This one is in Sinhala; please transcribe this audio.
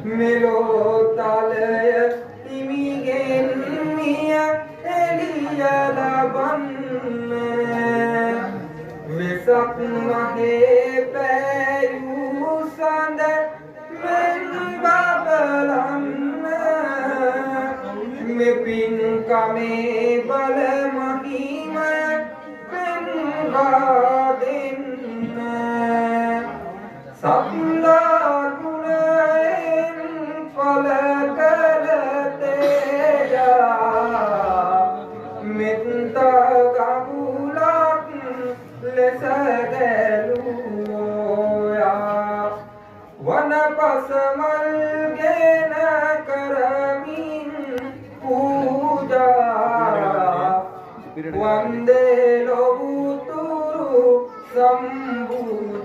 මෙලෝ තලය හිමිගෙන්නිය එළිය ලබන්න වෙසක් මහේ පෑයූ සඳ මෙන් බබලන්න මෙපින් කමේ බල මහිමය පෙන්වා දෙන්න සත්ලා ගුණයෙන් ඵල කළ තේජා මෙත්ත කකුලක් ලෙස ගැලුවා වනපසමල් ගෙන කරමින් පූජා වන්දේ ලොබුතුරු සම්බුදුරා